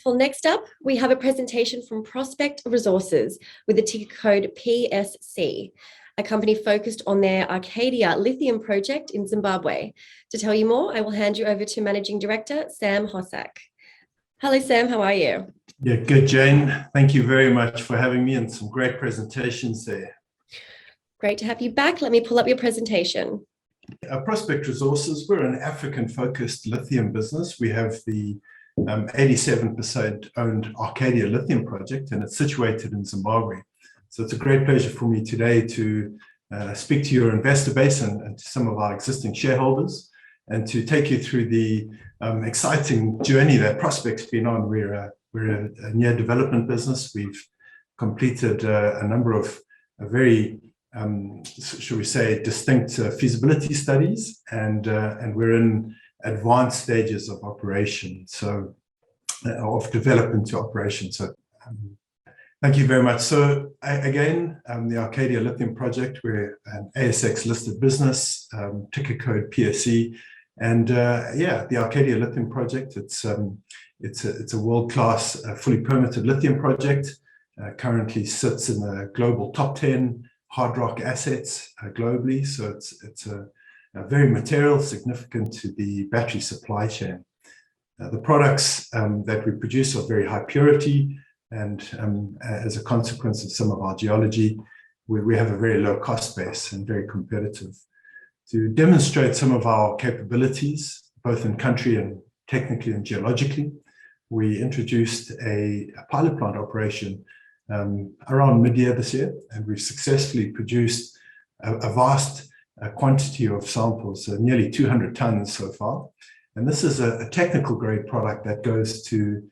For next up, we have a presentation from Prospect Resources with the ticker code PSC, a company focused on their Arcadia Lithium Project in Zimbabwe. To tell you more, I will hand you over to Managing Director, Sam Hosack. Hello, Sam, how are you? Yeah, good, Jane. Thank you very much for having me and some great presentations there. Great to have you back. Let me pull up your presentation. Prospect Resources, we're an African-focused lithium business. We have the 87% owned Arcadia Lithium Project, and it's situated in Zimbabwe. So it's a great pleasure for me today to speak to your investor base and to some of our existing shareholders, and to take you through the exciting journey that Prospect's been on. We're a near development business. We've completed a number of very shall we say, distinct feasibility studies, and we're in advanced stages of operation, so of development to operation. So thank you very much. So again, the Arcadia Lithium Project, we're an ASX listed business, ticker code PSC, and yeah, the Arcadia Lithium Project, it's a world-class, fully permitted lithium project. Currently sits in the global top 10 hard rock assets globally, so it's a very material, significant to the battery supply chain. The products that we produce are very high purity, and as a consequence of some of our geology, we have a very low cost base and very competitive. To demonstrate some of our capabilities, both in country and technically and geologically, we introduced a pilot plant operation around mid-year this year, and we've successfully produced a vast quantity of samples, nearly 200 tons so far. And this is a technical grade product that goes to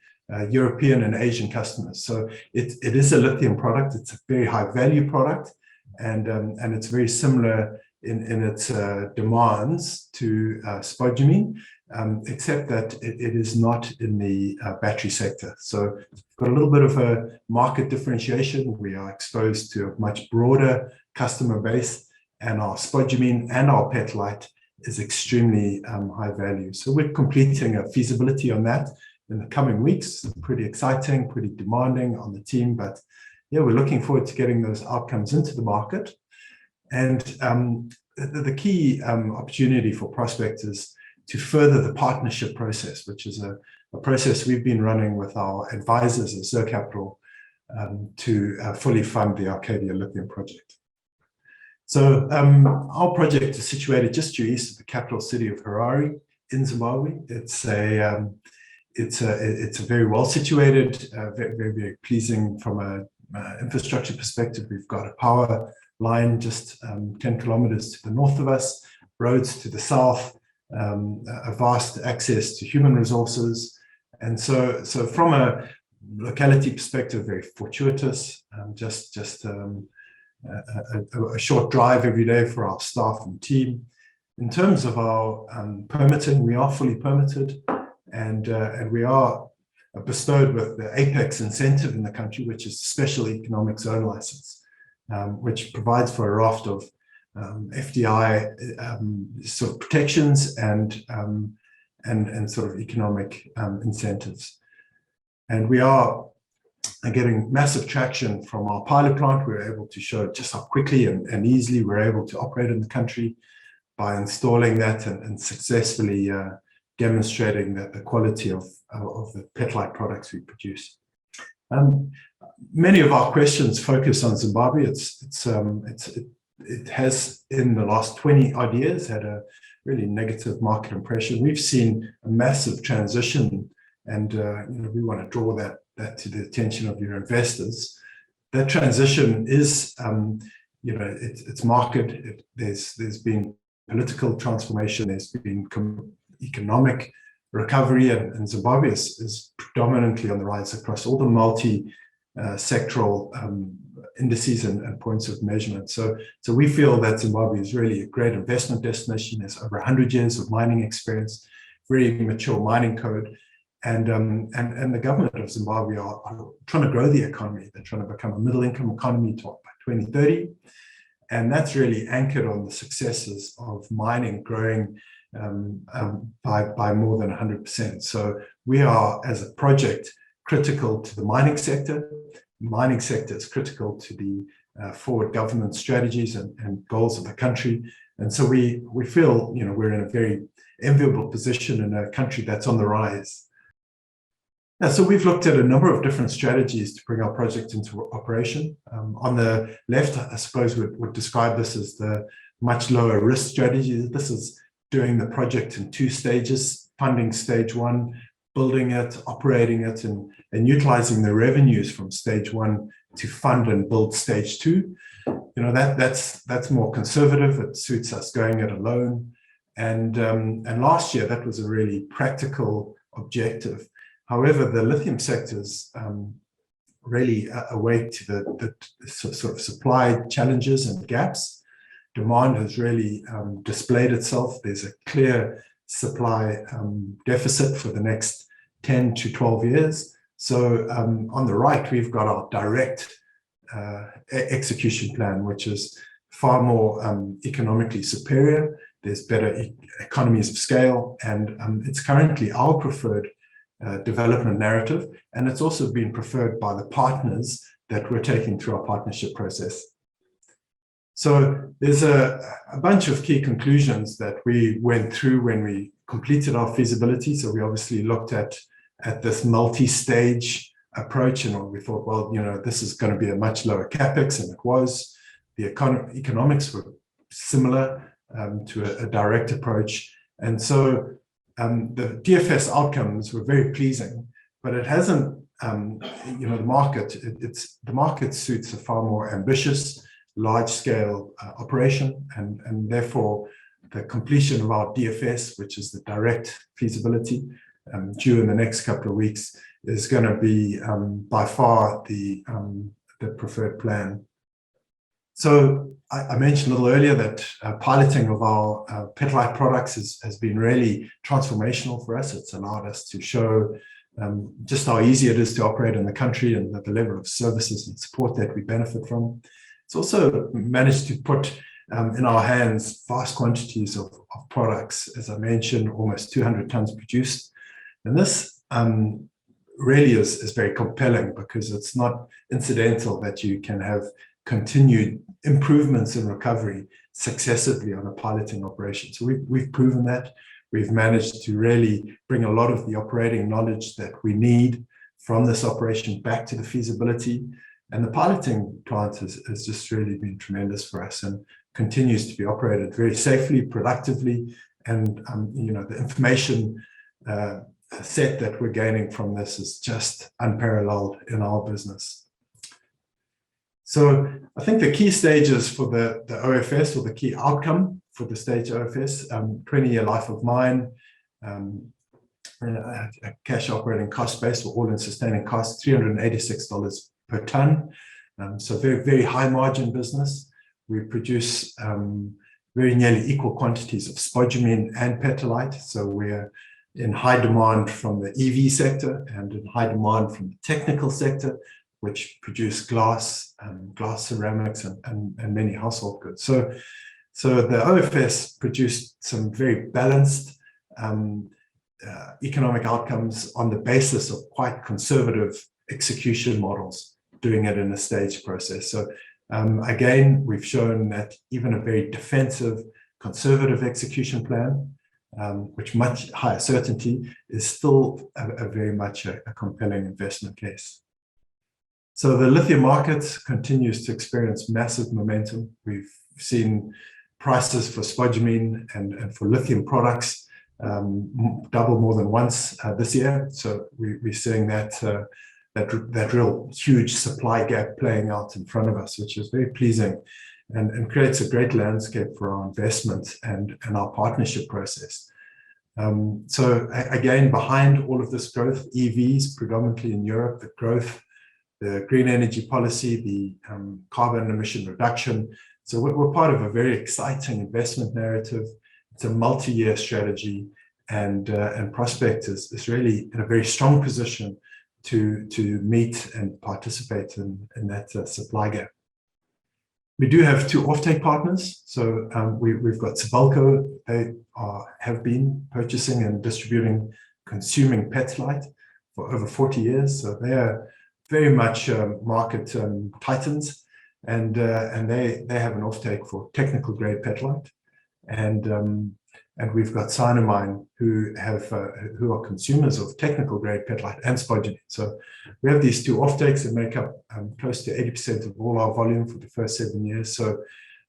European and Asian customers. So it is a lithium product. It's a very high value product, and it's very similar in its demands to spodumene, except that it is not in the battery sector. So it's got a little bit of a market differentiation. We are exposed to a much broader customer base, and our spodumene and our petalite is extremely high value. So we're completing a feasibility on that in the coming weeks. Pretty exciting, pretty demanding on the team, but yeah, we're looking forward to getting those outcomes into the market. And the key opportunity for Prospect is to further the partnership process, which is a process we've been running with our advisors at Zir Capital to fully fund the Arcadia Lithium Project. So our project is situated just due east of the capital city of Harare in Zimbabwe. It's a very well situated, very pleasing from an infrastructure perspective. We've got a power line just 10 kilometers to the north of us, roads to the south, a vast access to human resources. And so from a locality perspective, very fortuitous, just a short drive every day for our staff and team. In terms of our permitting, we are fully permitted, and we are bestowed with the apex incentive in the country, which is the Special Economic Zone License, which provides for a raft of FDI sort of protections and sort of economic incentives. And we are getting massive traction from our pilot plant. We're able to show just how quickly and easily we're able to operate in the country by installing that and successfully demonstrating that the quality of the petalite products we produce. Many of our questions focus on Zimbabwe. It has, in the last 20 odd years, had a really negative market impression. We've seen a massive transition, and we want to draw that to the attention of your investors. That transition is, it's marked. There's been political transformation. There's been economic recovery, and Zimbabwe is predominantly on the rise across all the multi-sectoral indices and points of measurement. So we feel that Zimbabwe is really a great investment destination. There's over 100 years of mining experience, very mature mining code, and the government of Zimbabwe are trying to grow the economy. They're trying to become a middle-income economy by 2030, and that's really anchored on the successes of mining growing by more than 100%. So we are, as a project, critical to the mining sector. The mining sector is critical to the forward government strategies and goals of the country. And so we feel, we're in a very enviable position in a country that's on the rise. So we've looked at a number of different strategies to bring our project into operation. On the left, I suppose we'd describe this as the much lower risk strategy. This is doing the project in 2 stages, funding stage 1, building it, operating it, and utilizing the revenues from stage 1 to fund and build stage 2. That's more conservative. It suits us going it alone. And last year, that was a really practical objective. However, the lithium sector's really awake to the sort of supply challenges and gaps. Demand has really displayed itself. There's a clear supply deficit for the next 10 to 12 years. So on the right, we've got our direct execution plan, which is far more economically superior. There's better economies of scale, and it's currently our preferred development narrative, and it's also been preferred by the partners that we're taking through our partnership process. So there's a bunch of key conclusions that we went through when we completed our feasibility. So we obviously looked at this multi-stage approach, and we thought, well, this is going to be a much lower capex, and it was. The economics were similar to a direct approach, and so the DFS outcomes were very pleasing, but it hasn't, the market suits a far more ambitious, large-scale operation, and therefore the completion of our DFS, which is the direct feasibility, due in the next couple of weeks, is going to be by far the preferred plan. So I mentioned a little earlier that piloting of our petalite products has been really transformational for us. It's allowed us to show just how easy it is to operate in the country and the level of services and support that we benefit from. It's also managed to put in our hands vast quantities of products. As I mentioned, almost 200 tons produced. And this really is very compelling, because it's not incidental that you can have continued improvements in recovery successively on a piloting operation. So we've proven that. We've managed to really bring a lot of the operating knowledge that we need from this operation back to the feasibility. And the piloting plant has just really been tremendous for us and continues to be operated very safely, productively. And the information set that we're gaining from this is just unparalleled in our business. So I think the key stages for the OFS, or the key outcome for the Staged OFS, 20-year life of mine, a cash operating cost base, or all-in sustaining costs, $386 per ton. So very, very high margin business. We produce very nearly equal quantities of spodumene and petalite. So we're in high demand from the EV sector and in high demand from the technical sector, which produce glass, ceramics, and many household goods. So the OFS produced some very balanced economic outcomes on the basis of quite conservative execution models, doing it in a staged process. So again, we've shown that even a very defensive, conservative execution plan, which much higher certainty, is still a very much a compelling investment case. So the lithium market continues to experience massive momentum. We've seen prices for spodumene and for lithium products double more than once this year. So we're seeing that real huge supply gap playing out in front of us, which is very pleasing and creates a great landscape for our investment and our partnership process. So again, behind all of this growth, EVs, predominantly in Europe, the growth, the green energy policy, the carbon emission reduction. So we're part of a very exciting investment narrative. It's a multi-year strategy, and Prospect is really in a very strong position to meet and participate in that supply gap. We do have 2 offtake partners. So we've got Sibelco. They have been purchasing and distributing, consuming petalite for over 40 years. So they are very much market titans, and they have an offtake for technical grade petalite, and we've got Sinomine who are consumers of technical grade petalite and spodumene. So we have these two offtakes that make up close to 80% of all our volume for the first 7 years. So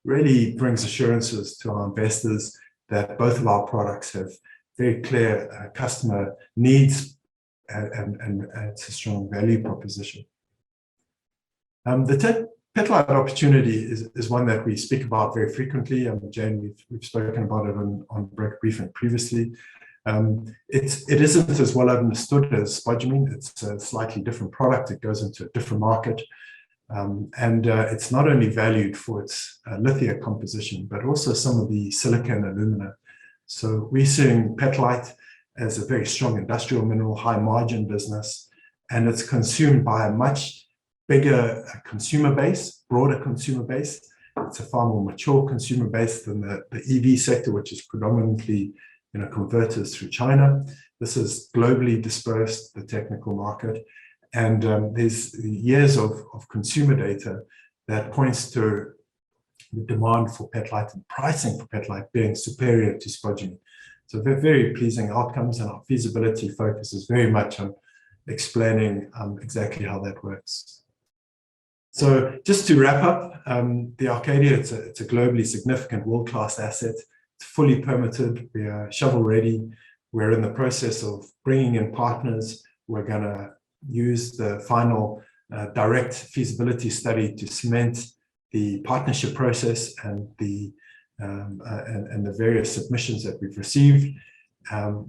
really brings assurances to our investors that both of our products have very clear customer needs, and it's a strong value proposition. The petalite opportunity is one that we speak about very frequently. Jane, we've spoken about it on Broker Briefing previously. It isn't as well understood as spodumene. It's a slightly different product. It goes into a different market. And it's not only valued for its lithium composition, but also some of the silica and alumina. So we're seeing petalite as a very strong industrial mineral, high margin business, and it's consumed by a much bigger consumer base, broader consumer base. It's a far more mature consumer base than the EV sector, which is predominantly converters through China. This is globally dispersed, the technical market. And there's years of consumer data that points to the demand for petalite and pricing for petalite being superior to spodumene. So they're very pleasing outcomes, and our feasibility focuses very much on explaining exactly how that works. So just to wrap up, the Arcadia, it's a globally significant world-class asset. It's fully permitted. We are shovel ready. We're in the process of bringing in partners. We're going to use the final direct feasibility study to cement the partnership process and the various submissions that we've received.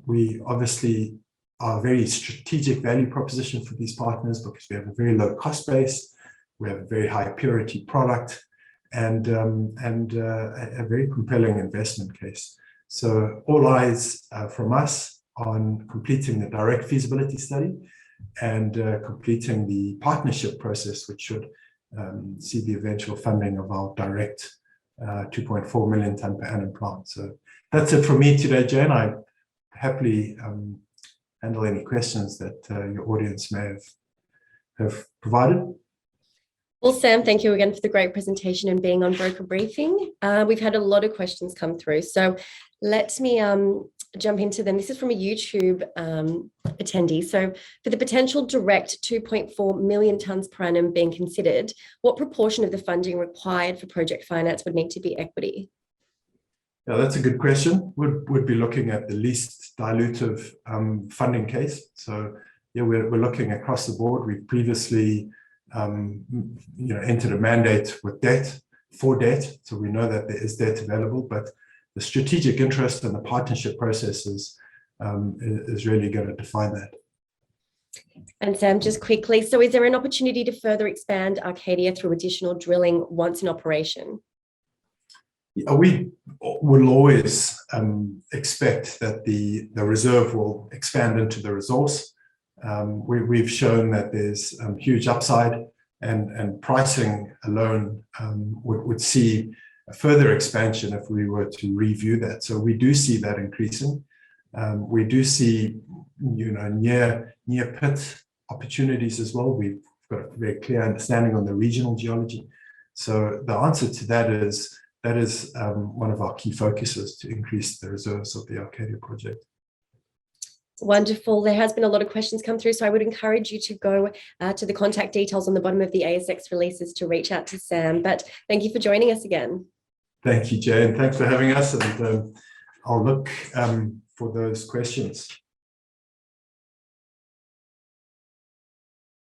We obviously are a very strategic value proposition for these partners because we have a very low cost base. We have a very high purity product and a very compelling investment case. So all eyes from us on completing the direct feasibility study and completing the partnership process, which should see the eventual funding of our direct 2.4 million ton per annum plant. So that's it from me today, Jane. I happily handle any questions that your audience may have provided. Well, Sam, thank you again for the great presentation and being on Broker Briefing. We've had a lot of questions come through, so let me jump into them. This is from a YouTube attendee. So for the potential direct 2.4 million tonnes per annum being considered, what proportion of the funding required for project finance would need to be equity? Yeah, that's a good question. We'd be looking at the least dilutive funding case. So yeah, we're looking across the board. We've previously entered a mandate with debt, for debt. So we know that there is debt available, but the strategic interest in the partnership process is really going to define that. And Sam, just quickly, so is there an opportunity to further expand Arcadia through additional drilling once in operation? We will always expect that the reserve will expand into the resource. We've shown that there's huge upside, and pricing alone would see a further expansion if we were to review that. So we do see that increasing. We do see near pit opportunities as well. We've got a very clear understanding on the regional geology. So the answer to that is one of our key focuses, to increase the reserves of the Arcadia project. Wonderful. There has been a lot of questions come through, so I would encourage you to go to the contact details on the bottom of the ASX releases to reach out to Sam. But thank you for joining us again. Thank you, Jane. Thanks for having us, and I'll look for those questions.